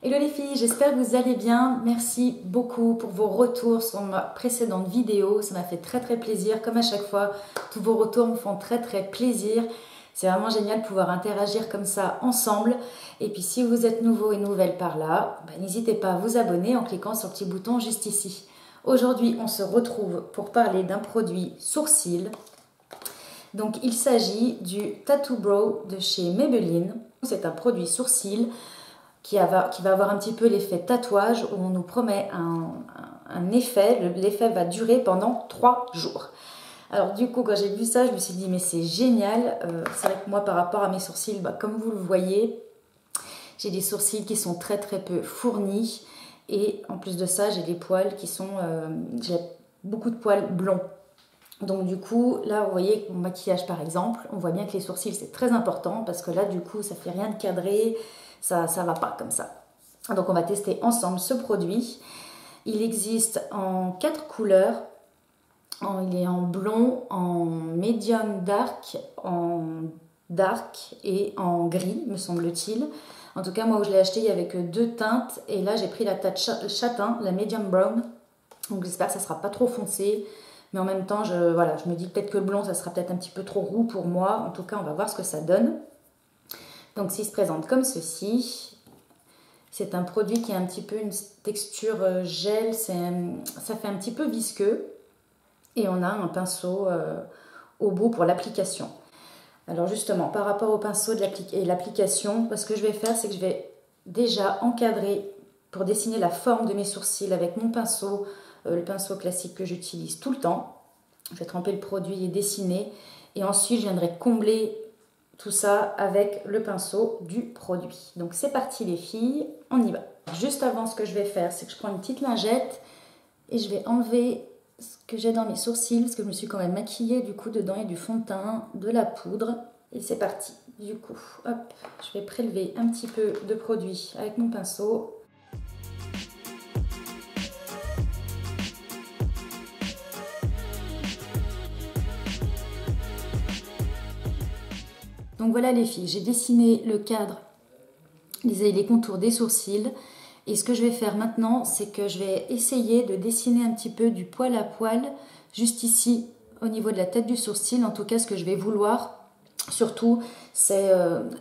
Hello les filles, j'espère que vous allez bien. Merci beaucoup pour vos retours sur ma précédente vidéo. Ça m'a fait très plaisir. Comme à chaque fois, tous vos retours me font très plaisir. C'est vraiment génial de pouvoir interagir comme ça ensemble. Et puis si vous êtes nouveau et nouvelle par là, n'hésitez pas à vous abonner en cliquant sur le petit bouton juste ici. Aujourd'hui, on se retrouve pour parler d'un produit sourcil. Donc il s'agit du Tattoo Brow de chez Maybelline. C'est un produit sourcil qui va avoir un petit peu l'effet tatouage où on nous promet un effet. L'effet va durer pendant 3 jours. Alors du coup, quand j'ai vu ça, je me suis dit mais c'est génial. C'est vrai que moi par rapport à mes sourcils, comme vous le voyez, j'ai des sourcils qui sont très peu fournis. Et en plus de ça, j'ai des poils qui sont... j'ai beaucoup de poils blonds. Donc du coup, là vous voyez mon maquillage par exemple, on voit bien que les sourcils c'est très important parce que là du coup ça fait rien de cadré, ça va pas comme ça. Donc on va tester ensemble ce produit. Il existe en 4 couleurs. Il est en blond, en medium dark, en dark et en gris me semble-t-il. En tout cas moi où je l'ai acheté il n'y avait que 2 teintes et là j'ai pris la teinte châtain, la medium brown. Donc j'espère que ça sera pas trop foncé. Mais en même temps, je me dis peut-être que le blond, ça sera peut-être un petit peu trop roux pour moi. En tout cas, on va voir ce que ça donne. Donc, s'il se présente comme ceci, c'est un produit qui a un petit peu une texture gel. Ça fait un petit peu visqueux. Et on a un pinceau au bout pour l'application. Alors justement, par rapport au pinceau et l'application, ce que je vais faire, c'est que je vais déjà encadrer pour dessiner la forme de mes sourcils avec mon pinceau, le pinceau classique que j'utilise tout le temps. Je vais tremper le produit et dessiner. Et ensuite, je viendrai combler tout ça avec le pinceau du produit. Donc c'est parti les filles, on y va. Juste avant, ce que je vais faire, c'est que je prends une petite lingette et je vais enlever ce que j'ai dans mes sourcils, parce que je me suis quand même maquillée. Du coup, dedans, il y a du fond de teint, de la poudre. Et c'est parti. Du coup, hop, je vais prélever un petit peu de produit avec mon pinceau. Donc voilà les filles, j'ai dessiné le cadre, les contours des sourcils. Et ce que je vais faire maintenant, c'est que je vais essayer de dessiner un petit peu du poil à poil, juste ici, au niveau de la tête du sourcil. En tout cas, ce que je vais vouloir, surtout, c'est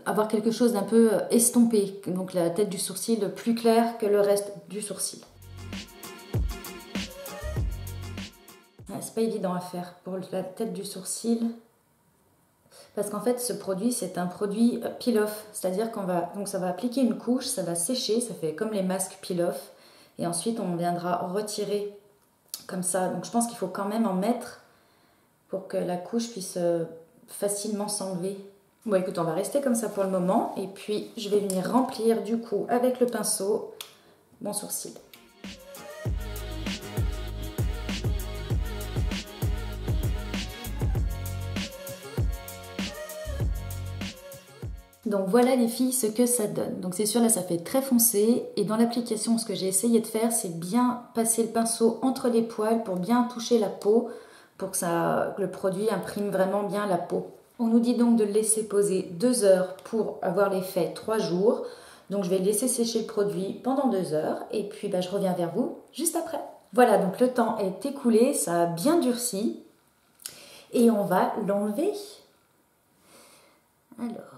avoir quelque chose d'un peu estompé. Donc la tête du sourcil plus claire que le reste du sourcil. C'est pas évident à faire pour la tête du sourcil. Parce qu'en fait, ce produit, c'est un produit peel-off. C'est-à-dire donc ça va appliquer une couche, ça va sécher, ça fait comme les masques peel-off. Et ensuite, on viendra retirer comme ça. Donc je pense qu'il faut quand même en mettre pour que la couche puisse facilement s'enlever. Bon, écoute, on va rester comme ça pour le moment. Et puis, je vais venir remplir du coup avec le pinceau mon sourcil. Donc voilà les filles ce que ça donne. Donc c'est sûr là ça fait très foncé et dans l'application ce que j'ai essayé de faire c'est bien passer le pinceau entre les poils pour bien toucher la peau pour que le produit imprime vraiment bien la peau. On nous dit donc de le laisser poser 2 heures pour avoir l'effet 3 jours. Donc je vais laisser sécher le produit pendant 2 heures et puis je reviens vers vous juste après. Voilà donc le temps est écoulé, ça a bien durci et on va l'enlever. Alors...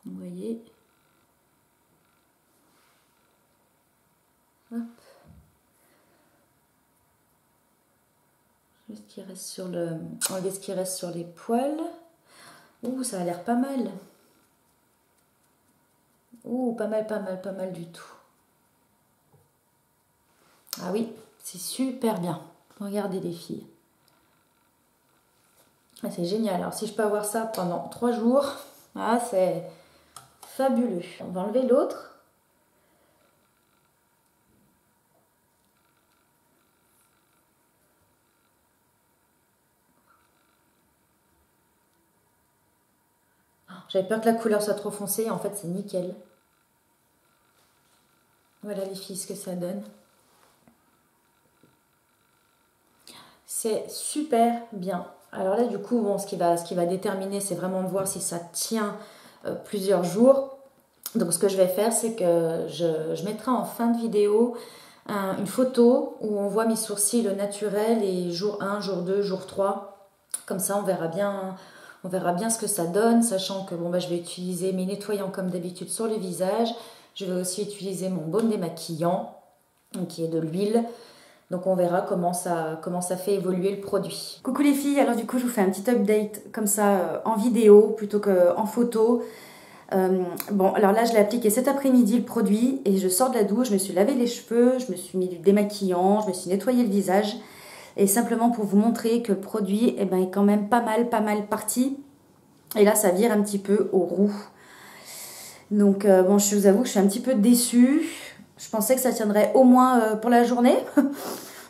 Vous voyez, hop, juste ce qui reste sur enlever ce qui reste sur les poils. Ouh, ça a l'air pas mal. Ouh, pas mal du tout. Ah oui, c'est super bien. Regardez les filles. Ah, c'est génial. Alors si je peux avoir ça pendant 3 jours, c'est fabuleux. On va enlever l'autre. J'avais peur que la couleur soit trop foncée, en fait c'est nickel. Voilà les filles ce que ça donne. C'est super bien. Alors là, du coup, bon, ce qui va déterminer, c'est vraiment de voir si ça tient plusieurs jours. Donc ce que je vais faire, c'est que je mettrai en fin de vidéo une photo où on voit mes sourcils naturels et jour 1, jour 2, jour 3. Comme ça, on verra bien ce que ça donne, sachant que bon, je vais utiliser mes nettoyants comme d'habitude sur le visage. Je vais aussi utiliser mon baume démaquillant, qui est de l'huile. Donc on verra comment ça fait évoluer le produit. Coucou les filles, alors du coup je vous fais un petit update comme ça en vidéo plutôt qu'en photo. Bon, alors là je l'ai appliqué cet après-midi le produit et je sors de la douche, je me suis lavé les cheveux, je me suis mis du démaquillant, je me suis nettoyé le visage. Et simplement pour vous montrer que le produit est quand même pas mal parti. Et là ça vire un petit peu au roux. Donc bon, je vous avoue que je suis un petit peu déçue. Je pensais que ça tiendrait au moins pour la journée.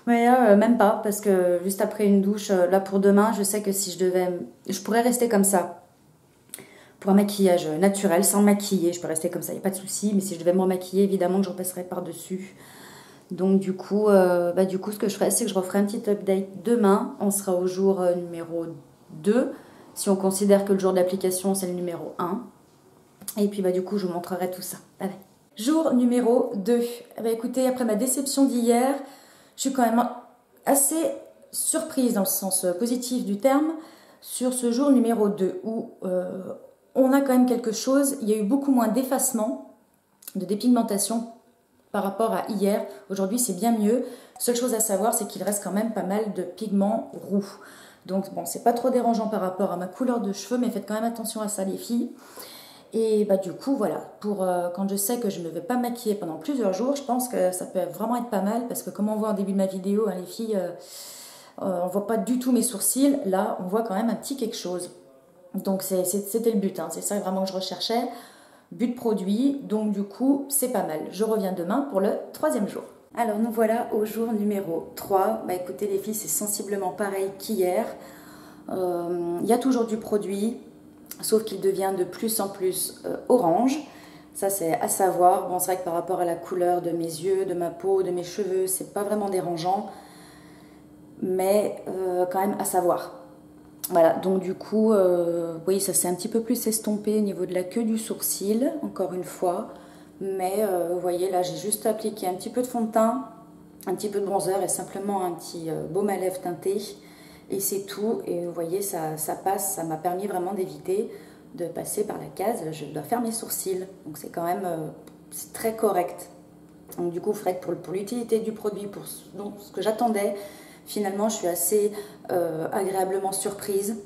Mais même pas, parce que juste après une douche, là pour demain, je sais que si je pourrais rester comme ça. Pour un maquillage naturel, sans maquiller, je peux rester comme ça, il n'y a pas de souci. Mais si je devais me remaquiller, évidemment que je repasserais par-dessus. Donc du coup, ce que je ferai, c'est que je referai un petit update demain. On sera au jour numéro 2. Si on considère que le jour d'application, c'est le numéro 1. Et puis du coup, je vous montrerai tout ça. Allez. Jour numéro 2. Écoutez, après ma déception d'hier, je suis quand même assez surprise dans le sens positif du terme sur ce jour numéro 2 où on a quand même quelque chose. Il y a eu beaucoup moins d'effacement, de dépigmentation par rapport à hier. Aujourd'hui, c'est bien mieux. Seule chose à savoir, c'est qu'il reste quand même pas mal de pigments roux. Donc bon, c'est pas trop dérangeant par rapport à ma couleur de cheveux, mais faites quand même attention à ça les filles. Et du coup, voilà, pour quand je sais que je ne vais pas maquiller pendant plusieurs jours, je pense que ça peut vraiment être pas mal parce que comme on voit au début de ma vidéo, les filles, on voit pas du tout mes sourcils. Là, on voit quand même un petit quelque chose. Donc c'était le but, c'est ça vraiment que je recherchais. But produit, donc du coup, c'est pas mal. Je reviens demain pour le 3e jour. Alors nous voilà au jour numéro 3. Écoutez les filles, c'est sensiblement pareil qu'hier. Il y a toujours du produit. Sauf qu'il devient de plus en plus orange. Ça, c'est à savoir. Bon, c'est vrai que par rapport à la couleur de mes yeux, de ma peau, de mes cheveux, c'est pas vraiment dérangeant. Mais quand même à savoir. Voilà, donc du coup, oui, ça s'est un petit peu plus estompé au niveau de la queue du sourcil, encore une fois. Mais vous voyez, là, j'ai juste appliqué un petit peu de fond de teint, un petit peu de bronzer et simplement un petit baume à lèvres teinté. Et c'est tout, et vous voyez, ça passe, ça m'a permis vraiment d'éviter de passer par la case, je dois faire mes sourcils. Donc c'est quand même c'est très correct. Donc du coup, Fred, pour l'utilité du produit, pour ce que j'attendais, finalement, je suis assez agréablement surprise.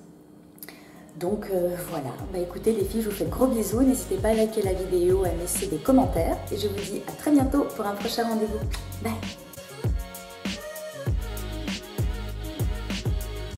Donc voilà, écoutez les filles, je vous fais de gros bisous, n'hésitez pas à liker la vidéo, à me laisser des commentaires, et je vous dis à très bientôt pour un prochain rendez-vous. Bye!